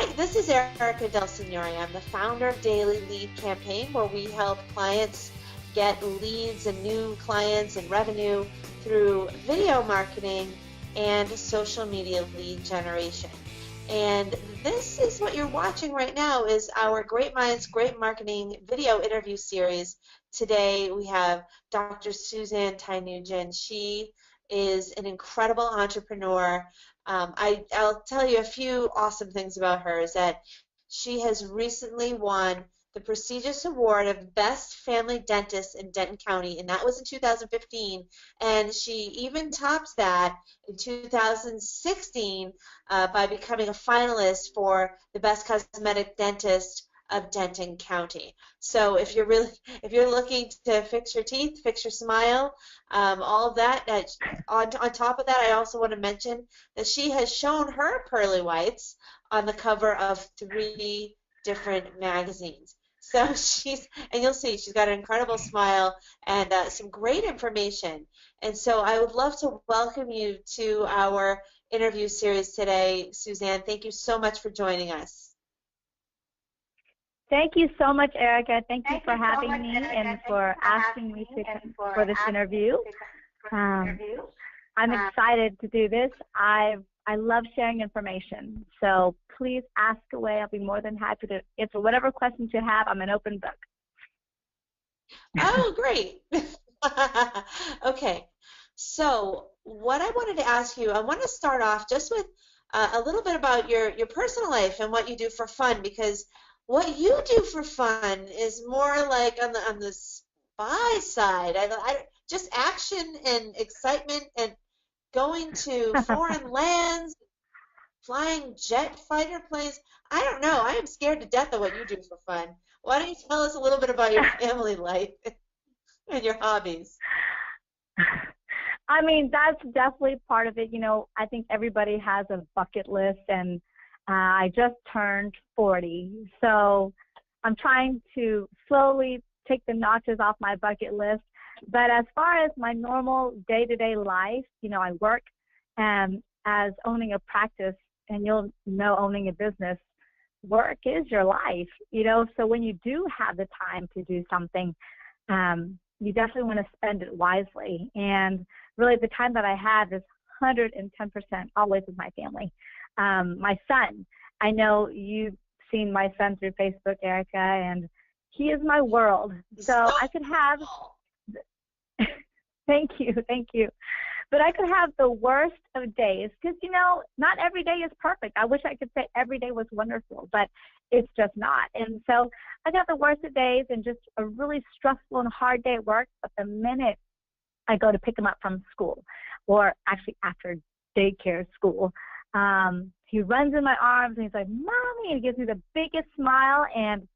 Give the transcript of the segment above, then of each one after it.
Hi, this is Erica DELSIGNORE. I'm the founder of Daily Lead Campaign, where we help clients get leads and new clients and revenue through video marketing and social media lead generation. And this is what you're watching right now is our Great Minds, Great Marketing video interview series. Today we have Dr. Suzanne Nguyen. She is an incredible entrepreneur. I'll tell you a few awesome things about her is that she has recently won the prestigious award of Best Family Dentist in Denton County, and that was in 2015. And she even tops that in 2016 by becoming a finalist for the Best Cosmetic Dentist of Denton County. So if you're looking to fix your teeth, fix your smile, all of that, on top of that, I also want to mention that she has shown her pearly whites on the cover of 3 different magazines. So and you'll see, she's got an incredible smile and some great information. And so I would love to welcome you to our interview series today, Suzanne. Thank you so much for joining us. Thank you so much, Erica. Thank you for having me and for asking me for this interview. I'm excited to do this. I love sharing information, so please ask away. I'll be more than happy to answer whatever questions you have. I'm an open book. Oh, great. Okay, so what I wanted to ask you, I want to start off just with a little bit about your personal life and what you do for fun, because what you do for fun is more like on the spy side. Just action and excitement and going to foreign lands, flying jet fighter planes. I don't know. I am scared to death of what you do for fun. Why don't you tell us a little bit about your family life and your hobbies? I mean, that's definitely part of it. You know, I think everybody has a bucket list, and I just turned 40, so I'm trying to slowly take the notches off my bucket list. But as far as my normal day-to-day life, you know, I work as owning a practice, and you'll know owning a business, work is your life, you know. So when you do have the time to do something, you definitely want to spend it wisely. And really the time that I have is 110% always with my family. My son, I know you've seen my son through Facebook, Erica, and he is my world. So I could have, thank you. But I could have the worst of days because, you know, not every day is perfect. I wish I could say every day was wonderful, but it's just not. And so I got the worst of days and just a really stressful and hard day at work. But the minute I go to pick him up from school, or actually after daycare school, he runs in my arms and he's like, "Mommy," and he gives me the biggest smile, and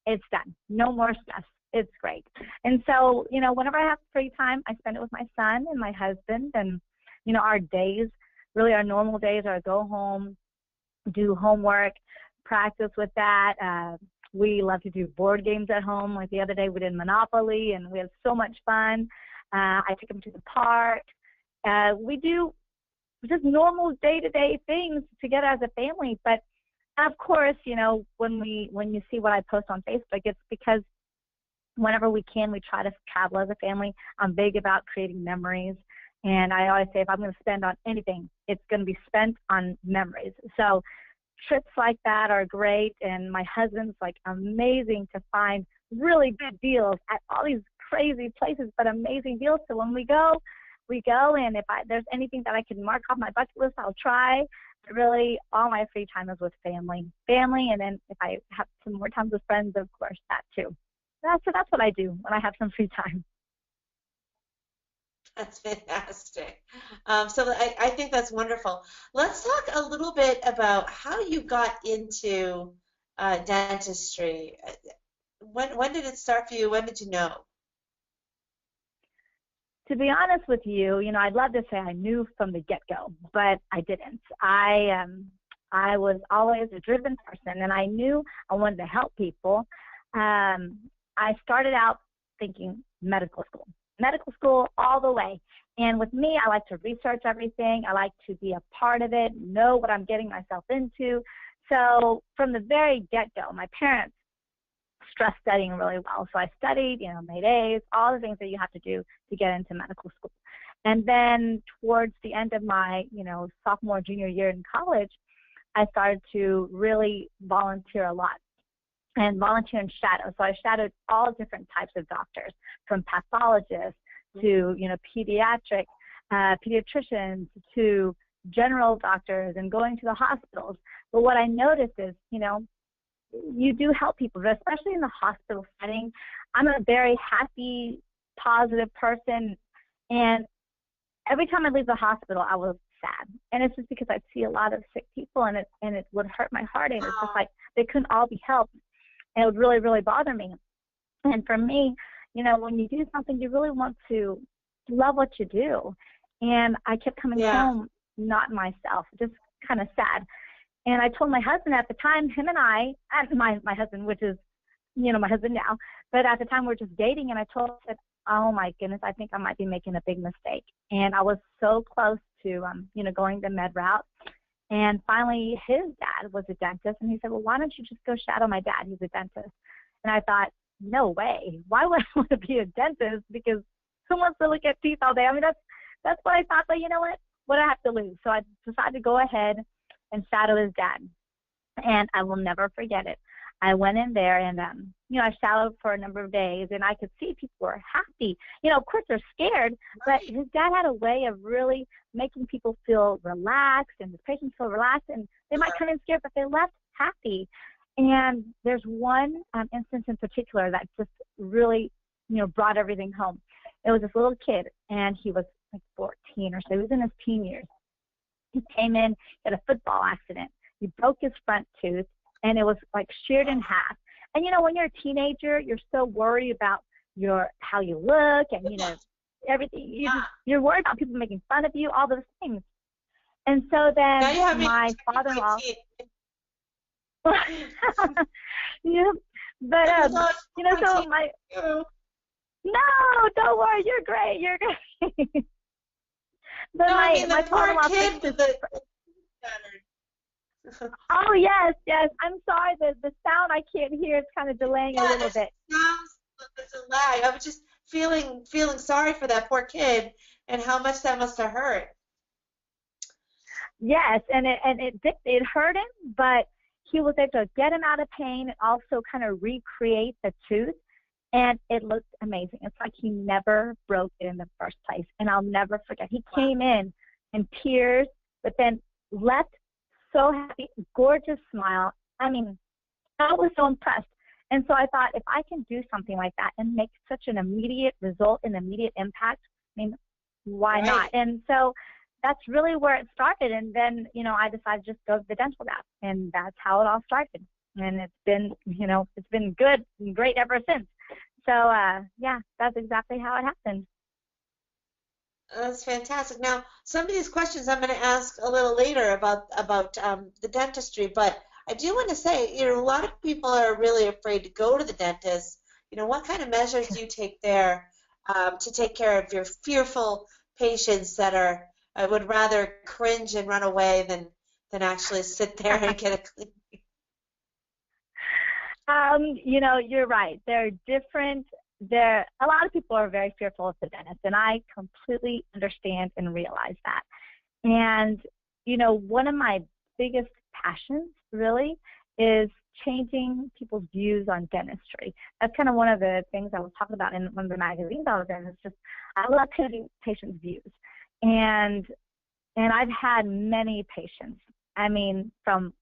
it's done. No more stress. It's great. And so, you know, whenever I have free time, I spend it with my son and my husband. And, you know, our days, really our normal days are go home, do homework, practice with that. We love to do board games at home. Like the other day we did Monopoly, and we had so much fun. I take him to the park. We do just normal day-to-day things together as a family. But, of course, you know, when you see what I post on Facebook, it's because whenever we can, we try to travel as a family. I'm big about creating memories. And I always say if I'm going to spend on anything, it's going to be spent on memories. So trips like that are great. And my husband's like amazing to find really good deals at all these crazy places, but amazing deals. So when we go. And if there's anything that I can mark off my bucket list, I'll try. But really, all my free time is with family. And then if I have some more time with friends, of course, that too. So that's what I do when I have some free time. That's fantastic. So I think that's wonderful. Let's talk a little bit about how you got into dentistry. When did it start for you? When did you know? To be honest with you, you know, I'd love to say I knew from the get-go, but I didn't. I was always a driven person, and I knew I wanted to help people. I started out thinking medical school all the way. And with me, I like to research everything. I like to be a part of it, know what I'm getting myself into. So from the very get-go, my parents stressed studying really well. So I studied, made A's, all the things that you have to do to get into medical school. And then towards the end of my, sophomore, junior year in college, I started to really volunteer a lot and volunteer and shadow. So I shadowed all different types of doctors, from pathologists to, pediatricians to general doctors and going to the hospitals. But what I noticed is, you do help people, but especially in the hospital setting. I'm a very happy, positive person, and every time I leave the hospital, I was sad. And it's just because I see a lot of sick people, and it would hurt my heart, and it's just like they couldn't all be helped, and it would really, really bother me. And for me, when you do something, you really want to love what you do. And I kept coming home not myself, just kind of sad. And I told my husband at the time, him and I, my husband, which is, my husband now, but at the time we were just dating, and I told him, I said, oh my goodness, I think I might be making a big mistake. And I was so close to, going the med route. And finally, his dad was a dentist, and he said, well, why don't you just go shadow my dad? He's a dentist. And I thought, no way. Why would I want to be a dentist? Because who wants to look at teeth all day? I mean, that's what I thought, but you know what? What do I have to lose? So I decided to go ahead and shadow his dad. And I will never forget it. I went in there, and, I shadowed for a number of days, and I could see people were happy. Of course, they're scared, but his dad had a way of really making people feel relaxed, and his patients feel relaxed, and they might come in scared, but they left happy. And there's one instance in particular that just really, brought everything home. It was this little kid, and he was like 14 or so. He was in his teen years. He came in, he had a football accident. He broke his front tooth, and it was like sheared in half. And when you're a teenager, you're so worried about how you look, and everything. You're worried about people making fun of you, all those things. And so then my father-in-law. Yeah, but so my. No, don't worry. You're great. You're great. But my father-in-law fixed his. Oh, yes. I'm sorry. The sound I can't hear is kind of delaying a little bit. Sounds the delay. I was just feeling sorry for that poor kid and how much that must have hurt. Yes, and it hurt him, but he was able to get him out of pain and also kind of recreate the tooth, and it looked amazing. It's like he never broke it in the first place, and I'll never forget. He came in tears, but then left so happy, gorgeous smile. I mean, I was so impressed. And so I thought, if I can do something like that and make such an immediate result, an immediate impact, I mean, why not? And so that's really where it started. And then, I decided to just go the dental route, and that's how it all started. And it's been, it's been good and great ever since. So, that's exactly how it happened. That's fantastic. Now, some of these questions I'm going to ask a little later about the dentistry, but I do want to say, a lot of people are really afraid to go to the dentist. What kind of measures do you take there to take care of your fearful patients that would rather cringe and run away than actually sit there and get a clean? You're right. They're different. A lot of people are very fearful of the dentist, and I completely understand and realize that. And, one of my biggest passions really is changing people's views on dentistry. That's kind of one of the things I was talking about in one of the magazines I was in. It's just, I love changing patients' views. And I've had many patients, I mean, from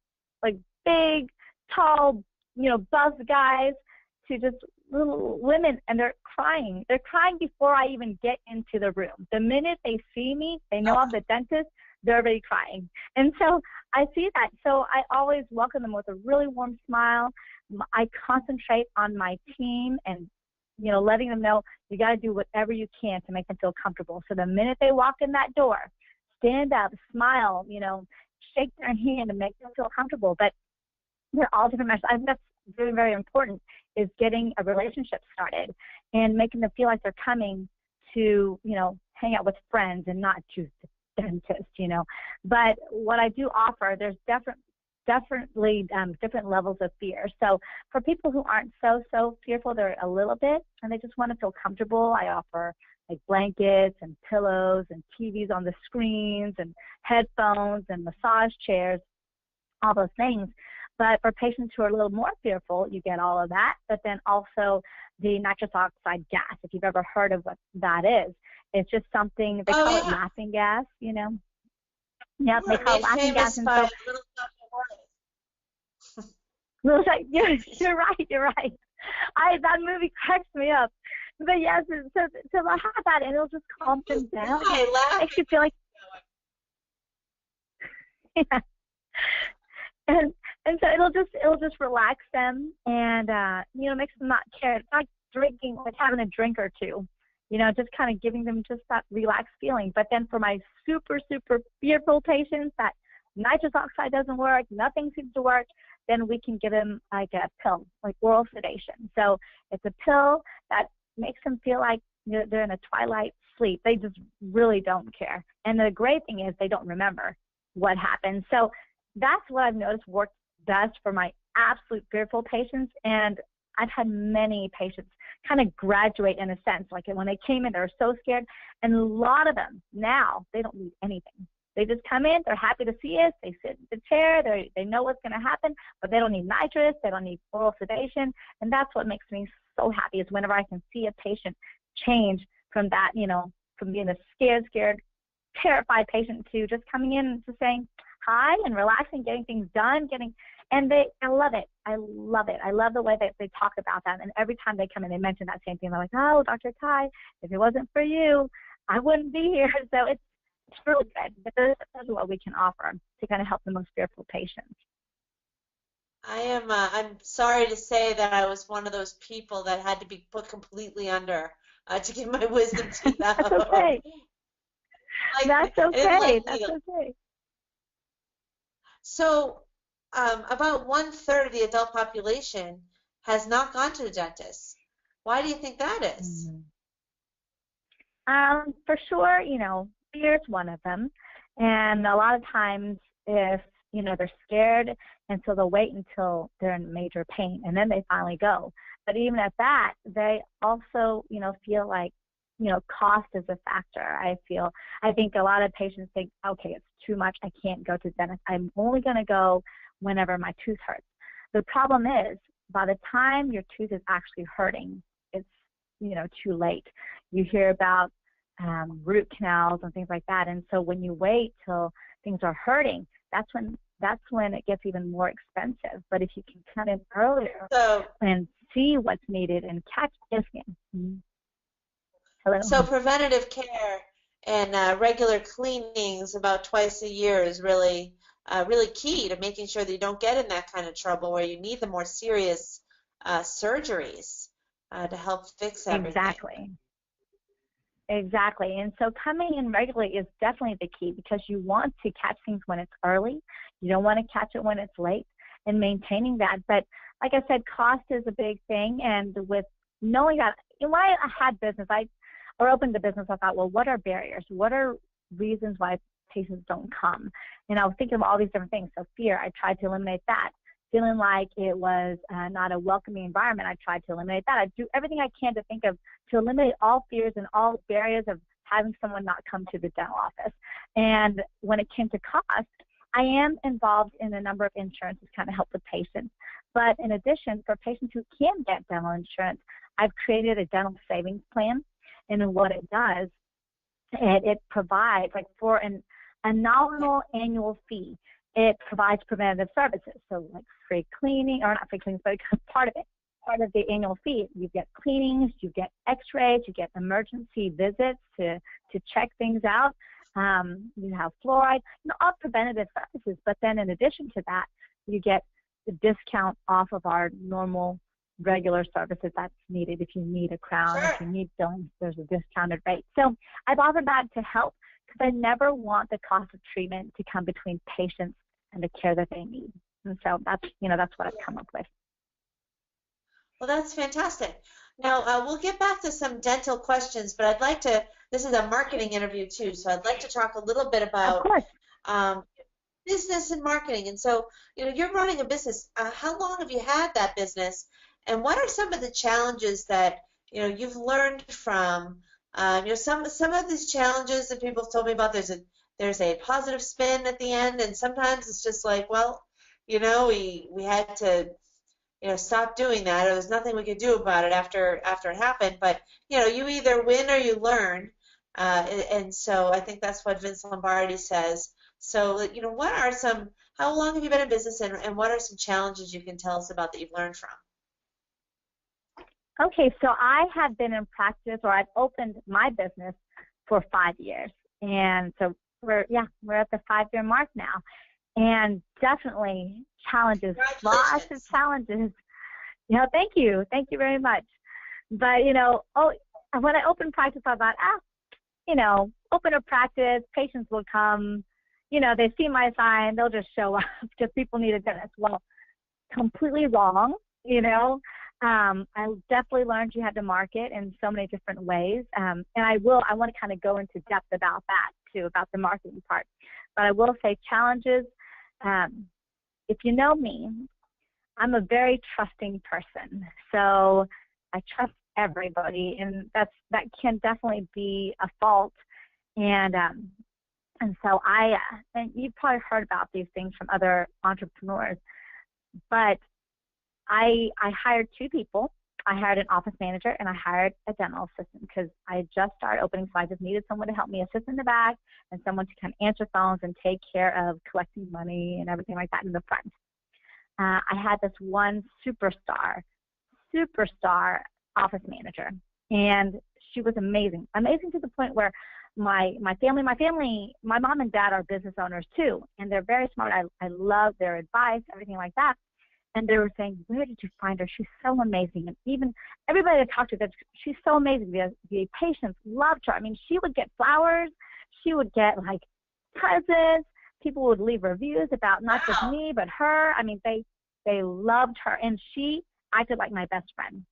like big, tall, buff guys to just little women, and they're crying. They're crying before I even get into the room. The minute they see me, they know I'm the dentist, they're already crying. And so I see that. So I always welcome them with a really warm smile. I concentrate on my team and, letting them know you got to do whatever you can to make them feel comfortable. So the minute they walk in that door, stand up, smile, shake their hand and make them feel comfortable. But they're all different measures. I think that's very, very important, is getting a relationship started and making them feel like they're coming to, hang out with friends and not just the dentist, But what I do offer, there's definitely different levels of fear. So for people who aren't so fearful, they're a little bit, and they just want to feel comfortable, I offer like blankets and pillows and TVs on the screens and headphones and massage chairs, all those things. But for patients who are a little more fearful, you get all of that, but then also the nitrous oxide gas, if you've ever heard of what that is. It's just something, they call it laughing gas, you know. Yeah, they call it laughing gas. And so, Little you're right. That movie cracks me up. But yes, so I have that, and it'll just calm them down. It makes you feel like, yeah. And so it'll just relax them, and you know, makes them not care. It's like drinking, like having a drink or two, you know, just kind of giving them just that relaxed feeling. But then for my super fearful patients that nitrous oxide doesn't work, nothing seems to work, then we can give them like a pill, like oral sedation. So it's a pill that makes them feel like they're in a twilight sleep. They just really don't care. And the great thing is they don't remember what happened. So that's what I've noticed works best for my absolute fearful patients. And I've had many patients kind of graduate in a sense. Like when they came in, they were so scared. And a lot of them now, they don't need anything. They just come in, they're happy to see us, they sit in the chair, they know what's going to happen, but they don't need nitrous, they don't need oral sedation. And that's what makes me so happy, is whenever I can see a patient change from that, you know, from being a scared, terrified patient to just coming in and just saying hi and relaxing, getting things done, and I love it. I love the way that they talk about that. And every time they come in, they mention that same thing. They're like, oh, Dr. Thai, if it wasn't for you, I wouldn't be here. So it's really good. But that's what we can offer to kind of help the most fearful patients. I'm sorry to say that I was one of those people that had to be put completely under to get my wisdom teeth out. That's okay. That's okay. So about 1/3 of the adult population has not gone to the dentist. Why do you think that is? For sure, you know, fear is one of them. And a lot of times if, you know, they're scared, and so they'll wait until they're in major pain, and then they finally go. But even at that, they also, you know, feel like, you know, cost is a factor. I think a lot of patients think, okay, it's too much, I can't go to the dentist. I'm only going to go whenever my tooth hurts. The problem is, by the time your tooth is actually hurting, it's, you know, too late. You hear about root canals and things like that. And so when you wait till things are hurting, that's when it gets even more expensive. But if you can come in earlier and see what's needed and catch this in. Hello. So preventative care and regular cleanings about twice a year is really key to making sure that you don't get in that kind of trouble where you need the more serious surgeries to help fix everything. Exactly. And so coming in regularly is definitely the key, because you want to catch things when it's early. You don't want to catch it when it's late, and maintaining that. But like I said, cost is a big thing. And with knowing that, when I had business, or opened the business, I thought, well, what are barriers? What are reasons why patients don't come? And I was thinking of all these different things. So fear, I tried to eliminate that. Feeling like it was not a welcoming environment, I tried to eliminate that. I do everything I can to think of to eliminate all fears and all barriers of having someone not come to the dental office. And when it came to cost, I am involved in a number of insurances to kind of help the patients. But in addition, for patients who can get dental insurance, I've created a dental savings plan. And what it does, it provides, like, for a nominal annual fee, it provides preventative services. So like free cleaning, or not free cleaning, but part of it. Part of the annual fee, you get cleanings, you get x-rays, you get emergency visits to check things out. You have fluoride, all preventative services. But then in addition to that, you get the discount off of our normal regular services that's needed. If you need a crown, if you need fillings, there's a discounted rate. So I've offered that to help, because I never want the cost of treatment to come between patients and the care that they need. And so that's what I've come up with. Well, that's fantastic. Now, we'll get back to some dental questions, but I'd like to, this is a marketing interview too, so I'd like to talk a little bit about business and marketing. And so, you're running a business. How long have you had that business? And what are some of the challenges that, you've learned from, some of these challenges that people have told me about, there's a positive spin at the end, and sometimes it's just like, well, we had to, stop doing that, or there's nothing we could do about it after it happened. But, you either win or you learn. And so I think that's what Vince Lombardi says. So, how long have you been in business, and what are some challenges you can tell us about that you've learned from? Okay, so I have been in practice, or I've opened my business for 5 years. And so we're at the 5-year mark now. And definitely challenges, lots of challenges. Thank you. Thank you very much. But, when I opened practice, I thought, open a practice, patients will come, they see my sign, they'll just show up because people need a dentist. Well, completely wrong, I definitely learned you had to market in so many different ways. And I want to kind of go into depth about that too, about the marketing part. But I will say challenges, if you know me, I'm a very trusting person. So I trust everybody, and that can definitely be a fault. And so and you've probably heard about these things from other entrepreneurs, but I hired 2 people. I hired an office manager and I hired a dental assistant because I just started opening, so I just needed someone to help me assist in the back and someone to kind of answer phones and take care of collecting money and everything like that in the front. I had this one superstar office manager, and she was amazing to the point where my mom and dad are business owners too, and they're very smart. I love their advice, everything like that. And they were saying, where did you find her? She's so amazing. And even everybody I talked to, she's so amazing. The patients loved her. I mean, she would get flowers. She would get like presents. People would leave reviews about not just me, but her. I mean, they loved her. And she acted like my best friend.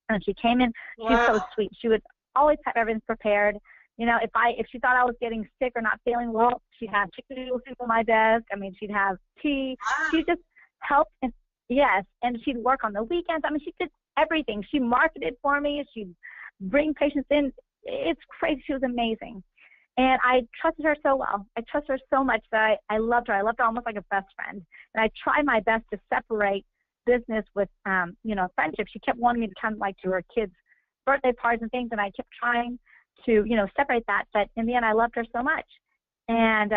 And she came in, she was so sweet. She would always have everything prepared. If she thought I was getting sick or not feeling well, she'd have chicken noodle soup on my desk. I mean, she'd have tea. She just helped. Yes, and she'd work on the weekends. I mean, she did everything. She marketed for me. She'd bring patients in. It's crazy. She was amazing. And I trusted her so well. I trusted her so much that I loved her. I loved her almost like a best friend. And I tried my best to separate business with, friendship. She kept wanting me to come to her kids' birthday parties and things, and I kept trying to, separate that. But in the end, I loved her so much. And,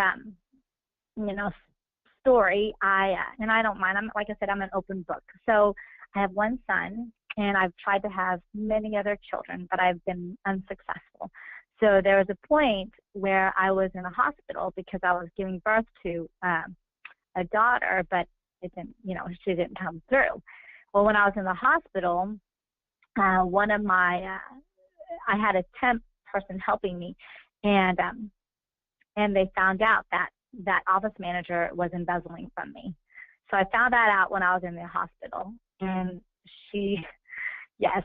story, and I don't mind. Like I said, I'm an open book. So I have one son, and I've tried to have many other children, but I've been unsuccessful. So there was a point where I was in a hospital because I was giving birth to a daughter, but it didn't, she didn't come through. Well, when I was in the hospital, one of my, I had a temp person helping me, and they found out that office manager was embezzling from me. So I found that out when I was in the hospital. And yes.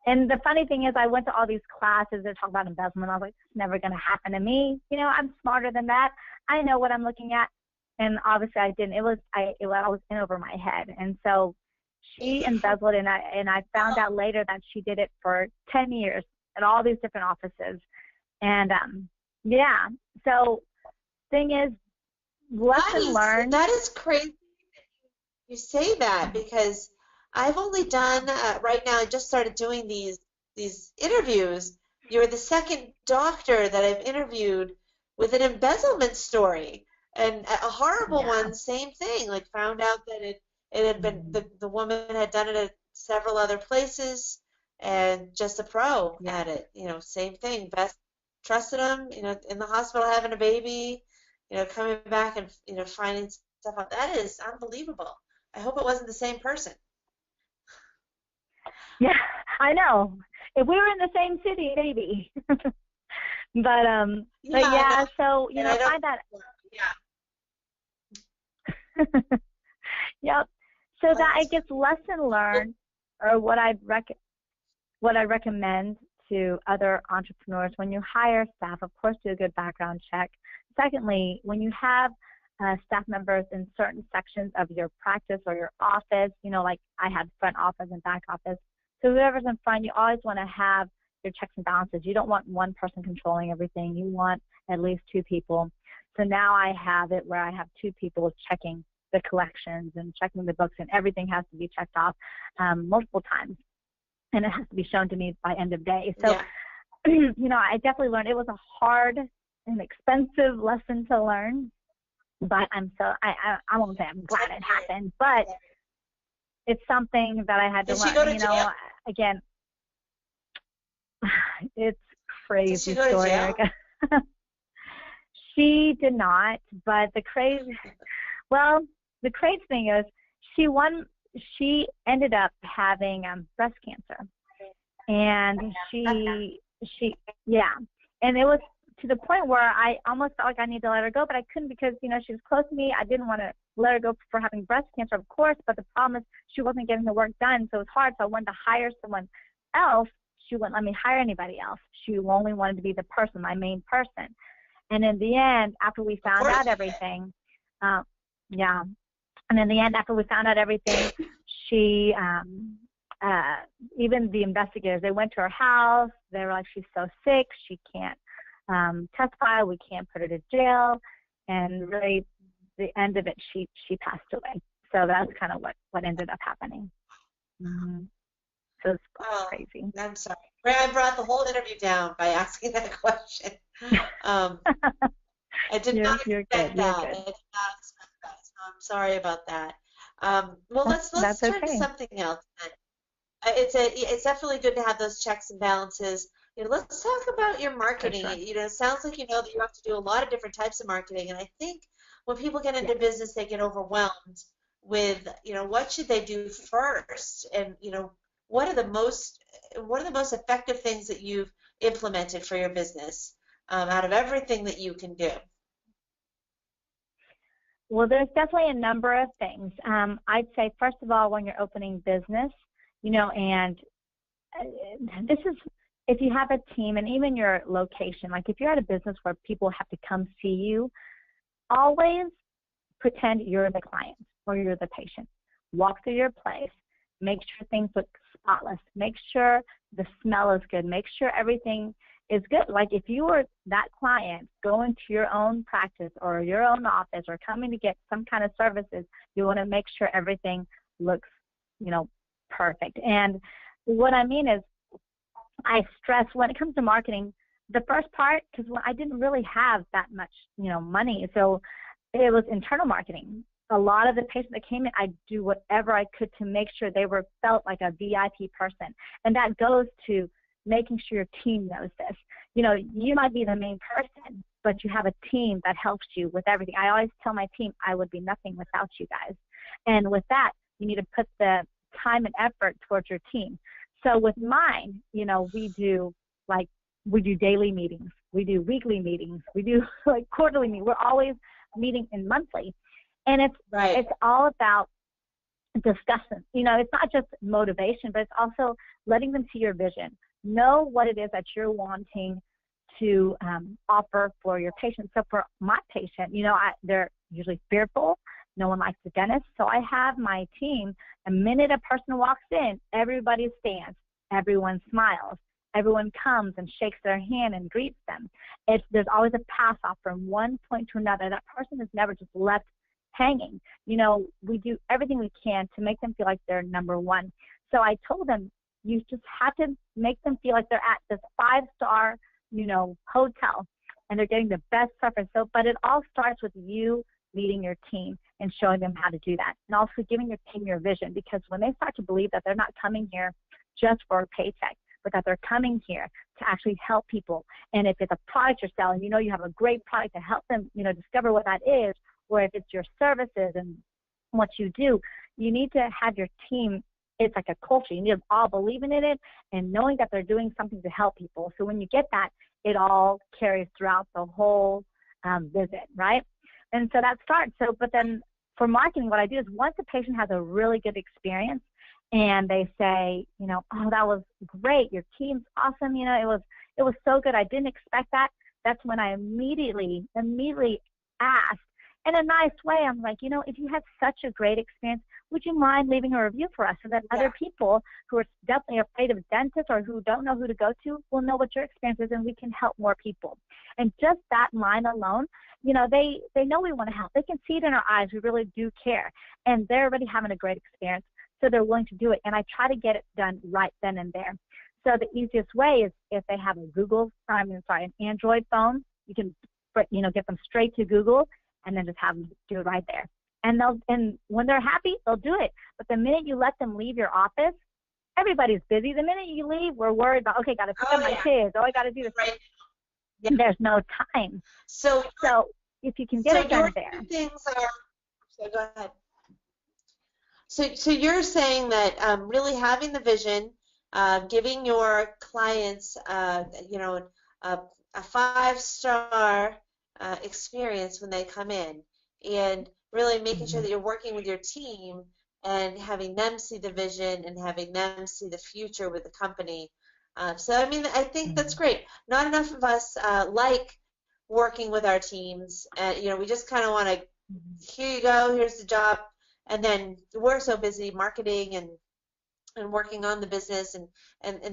And the funny thing is, I went to all these classes that talk about embezzlement. I was like, it's never going to happen to me. I'm smarter than that. I know what I'm looking at. And obviously I didn't. I was in over my head. And so she embezzled, and I found out later that she did it for 10 years at all these different offices. And so thing is, lesson learned. That is crazy that you say that, because I've only done right now. I just started doing these interviews. You're the second doctor that I've interviewed with an embezzlement story, and a horrible one. Same thing. Like, found out that it had been the woman had done it at several other places, and just a pro at it. Same thing. Best trusted him. In the hospital having a baby. Coming back and finding stuff out. That is unbelievable. I hope it wasn't the same person. Yeah, I know. If we were in the same city, maybe. but so I find that. Yeah. Yep. So that I guess lesson learned, or what I recommend to other entrepreneurs: when you hire staff, of course, do a good background check. Secondly, when you have staff members in certain sections of your practice or your office. You know, like I had front office and back office. So whoever's in front, you always want to have your checks and balances. You don't want one person controlling everything. You want at least two people. So now I have it where I have two people checking the collections and checking the books, and everything has to be checked off multiple times. And it has to be shown to me by end of day. So, you know, I definitely learned. It was a hard and expensive lesson to learn, but I won't say I'm glad it happened, but it's something that I had to learn. You know, again, it's crazy story. She did not, but the crazy thing is she ended up having breast cancer, and and it was to the point where I almost felt like I needed to let her go, but I couldn't because, you know, she was close to me. I didn't want to let her go for having breast cancer, of course, but the problem is she wasn't getting the work done, so it was hard. So I wanted to hire someone else. She wouldn't let me hire anybody else. She only wanted to be the person, my main person. And in the end, after we found out everything, and in the end, after we found out everything, she, even the investigators, they went to her house. They were like, she's so sick, she can't testify, we can't put her to jail. And really, the end of it, she passed away. So that's kind of what ended up happening. So it's crazy. I'm sorry. I brought the whole interview down by asking that question. I did not expect that. So I'm sorry about that. Well, let's turn to something else. It's definitely good to have those checks and balances. You know, let's talk about your marketing. Sure. You know, it sounds like you know that you have to do a lot of different types of marketing, and I think when people get into business, they get overwhelmed with, you know, what should they do first, and you know, what are the most effective things that you've implemented for your business out of everything that you can do? Well, there's definitely a number of things. I'd say, first of all, when you're opening business, you know, and this is, if you have a team and even your location, like if you're at a business where people have to come see you, always pretend you're the client or you're the patient. Walk through your place. Make sure things look spotless. Make sure the smell is good. Make sure everything is good. Like if you were that client going to your own practice or your own office or coming to get some kind of services, you want to make sure everything looks, you know, perfect. And what I mean is, I stress when it comes to marketing, the first part, because I didn't really have that much, you know, money, so it was internal marketing. A lot of the patients that came in, I do whatever I could to make sure they felt like a VIP person, and that goes to making sure your team knows this. You know, you might be the main person, but you have a team that helps you with everything. I always tell my team, I would be nothing without you guys, and with that, you need to put the time and effort towards your team. So with mine, you know, we do daily meetings, we do weekly meetings, we do like quarterly meetings. We're always meeting in monthly, and it's all about discussion. You know, it's not just motivation, but it's also letting them see your vision. Know what it is that you're wanting to offer for your patient. So for my patient, you know, they're usually fearful. No one likes the dentist. So I have my team, the minute a person walks in, everybody stands, everyone smiles, everyone comes and shakes their hand and greets them. There's always a pass off from one point to another. That person is never just left hanging. You know, we do everything we can to make them feel like they're number one. So I told them, you just have to make them feel like they're at this 5-star, you know, hotel, and they're getting the best service. So, but it all starts with you meeting your team and showing them how to do that, and also giving your team your vision, because when they start to believe that they're not coming here just for a paycheck, but that they're coming here to actually help people, and if it's a product you're selling, you know, you have a great product to help them, you know, discover what that is, or if it's your services and what you do, you need to have your team, it's like a culture. You need to all believing in it and knowing that they're doing something to help people. So when you get that, it all carries throughout the whole visit, right? And so that starts. So, but then for marketing, what I do is once a patient has a really good experience and they say, you know, oh, that was great, your team's awesome, you know, it was so good, I didn't expect that. That's when I immediately ask, in a nice way. I'm like, you know, if you had such a great experience, would you mind leaving a review for us so that other people who are definitely afraid of dentists or who don't know who to go to will know what your experience is, and we can help more people. And just that line alone, you know, they know we want to help. They can see it in our eyes. We really do care. And they're already having a great experience, so they're willing to do it. And I try to get it done right then and there. So the easiest way is if they have an Android phone, you can, you know, get them straight to Google and then just have them do it right there. And when they're happy, they'll do it. But the minute you let them leave your office, everybody's busy. The minute you leave, we're worried about, okay, got to pick up my kids. Oh, I got to do this. Right. Yeah. There's no time. So if you can get it done there. So go ahead. So you're saying that really having the vision, giving your clients, you know, a 5-star experience when they come in, and really making sure that you're working with your team and having them see the vision and having them see the future with the company. So, I mean, I think that's great. Not enough of us like working with our teams. You know, we just kind of want to, here you go, here's the job. And then we're so busy marketing and working on the business, and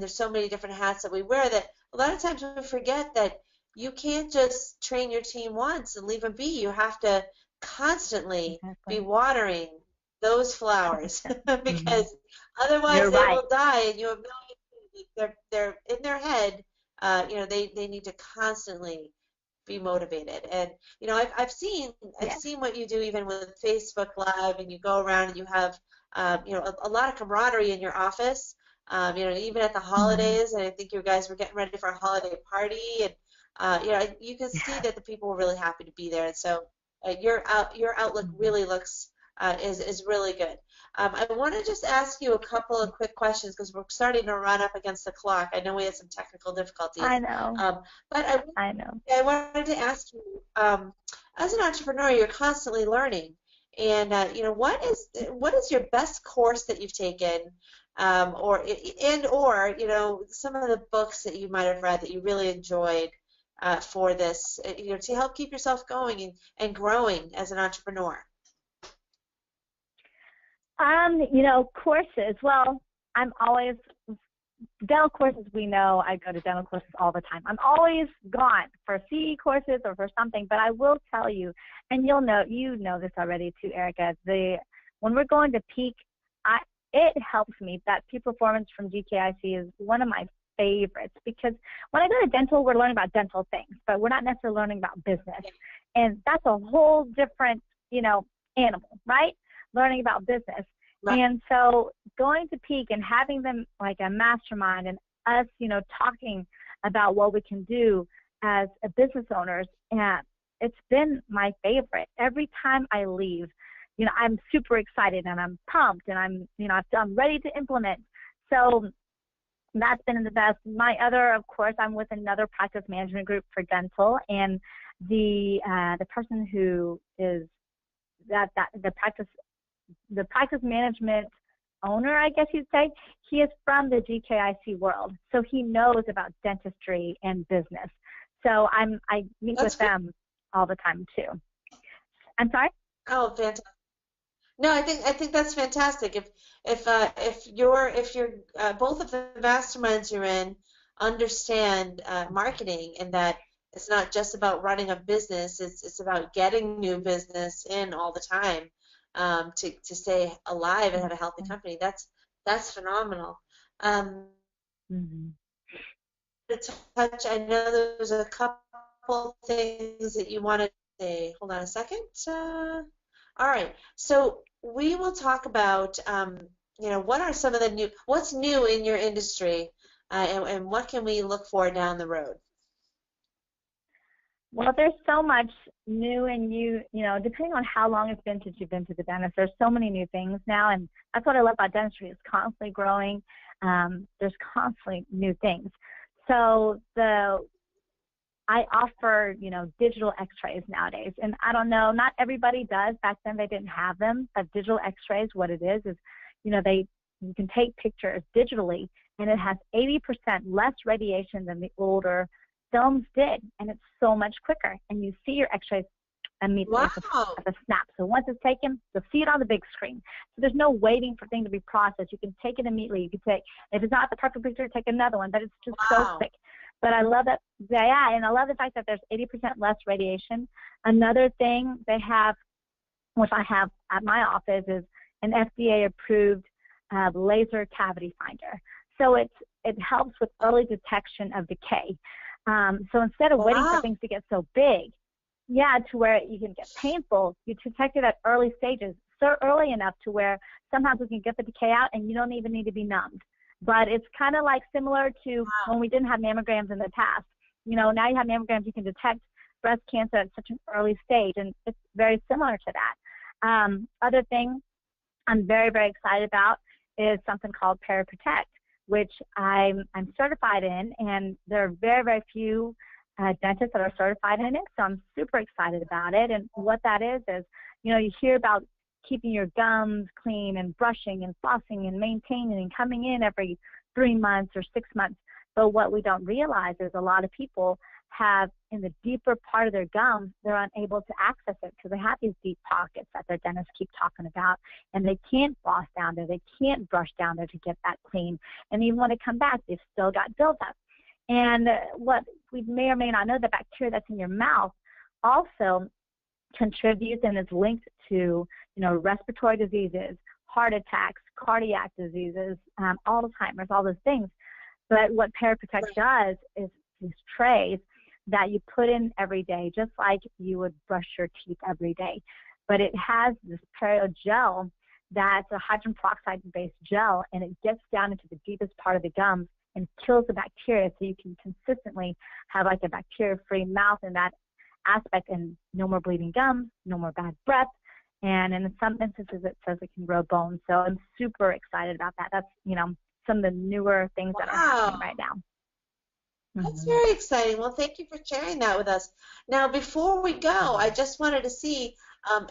there's so many different hats that we wear that a lot of times we forget that you can't just train your team once and leave them be. You have to constantly be watering those flowers because otherwise they will die, and you have no idea. They're in their head. You know, they need to constantly be motivated. And you know, I've seen what you do even with Facebook Live, and you go around and you have you know, a lot of camaraderie in your office. You know, even at the holidays, and I think you guys were getting ready for a holiday party, and you know, you can see that the people were really happy to be there. And so your outlook really looks is really good. I want to just ask you a couple of quick questions because we're starting to run up against the clock. I know we had some technical difficulties. I know. But I wanted to ask you, as an entrepreneur, you're constantly learning, and you know, what is your best course that you've taken, or you know, some of the books that you might have read that you really enjoyed for this, you know, to help keep yourself going and growing as an entrepreneur? You know, courses. Well, I'm always dental courses. We know I go to dental courses all the time. I'm always gone for CE courses or for something. But I will tell you, and you know this already too, Erica. When we're going to peak, it helps me. That peak performance from GKIC is one of my favorites, because when I go to dental, we're learning about dental things, but we're not necessarily learning about business, and that's a whole different, you know, animal, right? Learning about business. Right. And so going to Peak and having them like a mastermind and us, you know, talking about what we can do as a business owners, and it's been my favorite. Every time I leave, you know, I'm super excited and I'm pumped and I'm ready to implement. So that's been the best. My other, of course, I'm with another practice management group for dental, and the person who is the practice management owner, I guess you'd say, he is from the GKIC world, so he knows about dentistry and business. So I meet with them all the time too. I'm sorry? Oh, fantastic. No, I think that's fantastic. If you're both of the masterminds you're in understand marketing, and that it's not just about running a business, it's about getting new business in all the time, to stay alive and have a healthy company. That's phenomenal. To touch, I know there's a couple things that you wanted to say. Hold on a second. All right, so we will talk about you know, what are some of the what's new in your industry, and what can we look for down the road? Well, there's so much new, and you know, depending on how long it's been since you've been to the dentist, there's so many new things now, and that's what I love about dentistry. It's constantly growing. There's constantly new things. So I offer, you know, digital x-rays nowadays, and I don't know, not everybody does. Back then they didn't have them, but digital x-rays, what it is, you know, you can take pictures digitally, and it has 80% less radiation than the older films did, and it's so much quicker, and you see your x-rays immediately Wow. at the snap. So once it's taken, you'll see it on the big screen. So there's no waiting for things to be processed. You can take it immediately. You can take, if it's not the perfect picture, take another one, but it's just so Wow. quick. But I love that, yeah, and I love the fact that there's 80% less radiation. Another thing they have, which I have at my office, is an FDA-approved laser cavity finder. So it helps with early detection of decay. So instead of waiting for things to get so big, yeah, to where you can get painful, you detect it at early stages, so early enough to where sometimes we can get the decay out and you don't even need to be numbed. But it's kind of like similar to when we didn't have mammograms in the past. You know, now you have mammograms, you can detect breast cancer at such an early stage, and it's very similar to that. Other thing I'm very, very excited about is something called ParaProtect, which I'm certified in, and there are very, very few dentists that are certified in it, so I'm super excited about it. And what that is, you know, you hear about keeping your gums clean and brushing and flossing and maintaining and coming in every 3 months or 6 months. But what we don't realize is a lot of people have in the deeper part of their gums, they're unable to access it because they have these deep pockets that their dentists keep talking about, and they can't floss down there, they can't brush down there to get that clean. And even when they come back, they've still got buildup. And what we may or may not know, the bacteria that's in your mouth also contributes and is linked to, you know, respiratory diseases, heart attacks, cardiac diseases, Alzheimer's, all those things. But what ParaProtect does is these trays that you put in every day, just like you would brush your teeth every day. But it has this perio gel that's a hydrogen peroxide-based gel, and it gets down into the deepest part of the gums and kills the bacteria, so you can consistently have like a bacteria-free mouth in that aspect, and no more bleeding gums, no more bad breath, and in some instances it says it can grow bones. So I'm super excited about that. That's, you know, some of the newer things that are happening right now. That's very exciting. Well, thank you for sharing that with us. Now, before we go, I just wanted to see,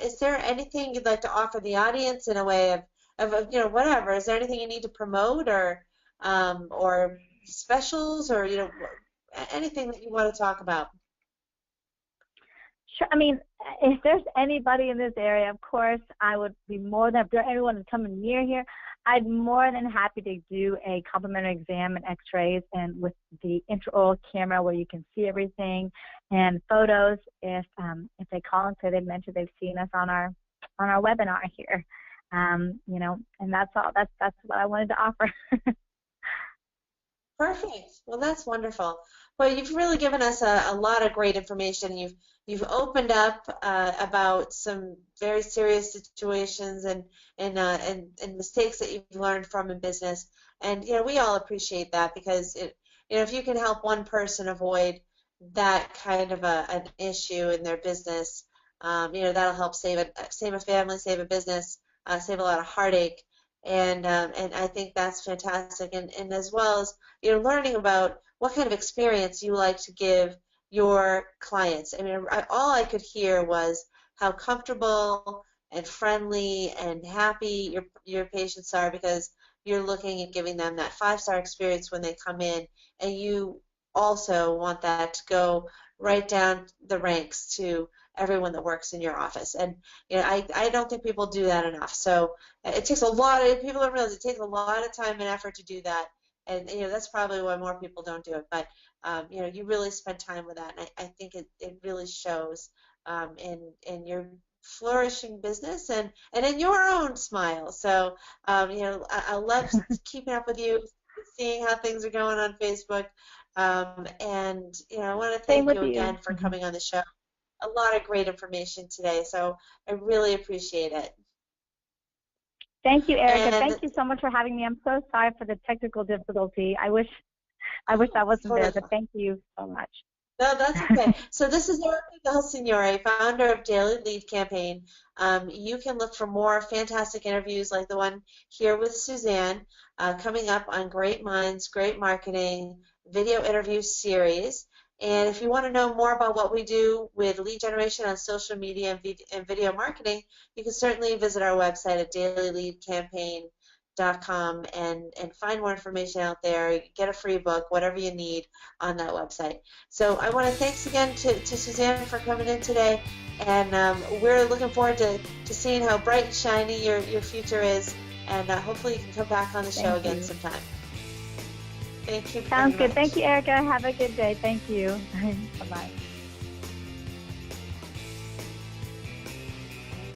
is there anything you'd like to offer the audience in a way of you know, whatever? Is there anything you need to promote, or specials, or, you know, anything that you want to talk about? Sure. I mean, if there's anybody in this area, of course, I would be more than, if there anyone is coming near here, I'd more than happy to do a complimentary exam and x-rays, and with the intraoral camera where you can see everything, and photos if they call and say they've seen us on our webinar here. You know, and that's all. That's what I wanted to offer. Perfect. Well, that's wonderful. Well, you've really given us a lot of great information. You've opened up about some very serious situations and mistakes that you've learned from in business. And, you know, we all appreciate that, because you know, if you can help one person avoid that kind of an issue in their business, you know, that'll help save a family, save a business, save a lot of heartache. And I think that's fantastic. And as well as, you know, learning about what kind of experience you like to give your clients. I mean, all I could hear was how comfortable and friendly and happy your patients are, because you're looking at giving them that 5-star experience when they come in, and you also want that to go right down the ranks to everyone that works in your office. And, you know, I don't think people do that enough. So it takes a lot of, people don't realize it takes a lot of time and effort to do that. And, you know, that's probably why more people don't do it. But, you know, you really spend time with that. And I think it really shows in your flourishing business and in your own smile. So, you know, I love keeping up with you, seeing how things are going on Facebook. And, you know, I want to thank you again for coming on the show. A lot of great information today, so I really appreciate it. Thank you, Erica. Thank you so much for having me. I'm so sorry for the technical difficulty. I wish I wasn't there, but thank you so much. No, that's okay. So this is Erica DELSIGNORE, founder of Daily Lead Campaign. You can look for more fantastic interviews like the one here with Suzanne, coming up on Great Minds, Great Marketing video interview series. And if you want to know more about what we do with lead generation on social media and video marketing, you can certainly visit our website at dailyleadcampaign.com. and find more information out there, get a free book, whatever you need on that website. So I want to thanks again to Suzanne for coming in today, and we're looking forward to seeing how bright and shiny your future is, and hopefully you can come back on the show again sometime. Thank you. Sounds good. Thank you, Erica. Have a good day. Thank you. Bye-bye.